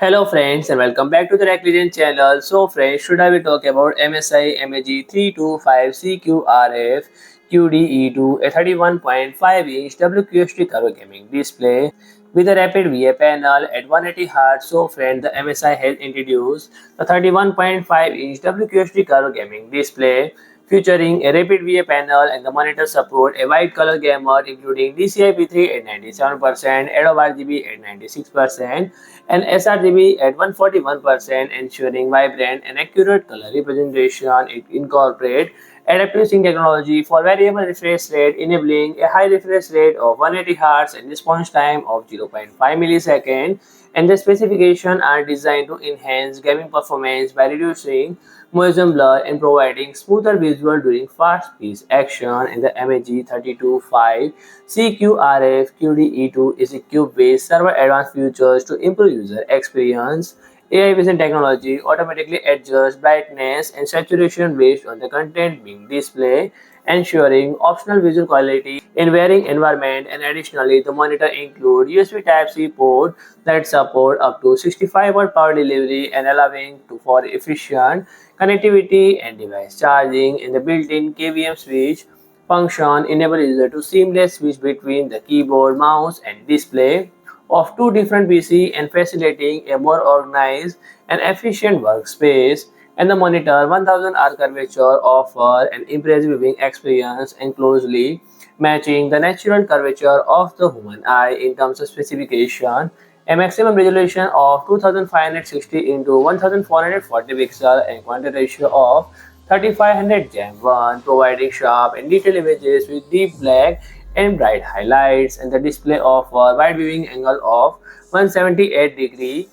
Hello friends and welcome back to the Tech Legend channel. So friends, today we talk about MSI MAG 325 CQRF QDE2 a 31.5-inch WQHD curved gaming display with a rapid VA panel at 180 Hz. So friends, the MSI has introduced the 31.5-inch WQHD curved gaming display featuring a rapid VA panel, and the monitor support a wide color gamut including DCI-P3 at 97%, Adobe RGB at 96%, and sRGB at 141%, ensuring vibrant and accurate color representation. It incorporates adaptive sync technology for variable refresh rate, enabling a high refresh rate of 180 Hz and response time of zero point 0.5 milliseconds. And the specifications are designed to enhance gaming performance by reducing motion blur and providing smoother visual during fast-paced action. And the MAG 32.5 CQRF QDE2 is equipped with several advanced features to improve user experience. AI vision technology automatically adjusts brightness and saturation based on the content being displayed, ensuring optional visual quality in varying environment. And additionally, the monitor includes USB Type-C port that support up to 65-watt power delivery and allowing for efficient connectivity and device charging. In the built-in KVM switch function enable user to seamless switch between the keyboard, mouse, and display of two different PC and facilitating a more organized and efficient workspace. And the monitor 1000R curvature offer an impressive viewing experience and closely matching the natural curvature of the human eye. In terms of specification, a maximum resolution of 2560 into 1440 pixel and quantity ratio of 3500 Gen 1, providing sharp and detailed images with deep black and bright highlights. And the display offers wide viewing angle of 178 degree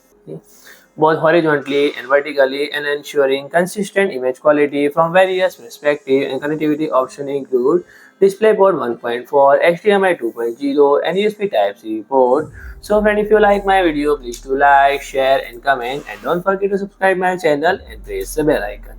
both horizontally and vertically, and ensuring consistent image quality from various perspectives. And connectivity options include DisplayPort 1.4, HDMI 2.0, and USB Type-C port. So friend, if you like my video, please do like, share and comment, and don't forget to subscribe my channel and press the bell icon.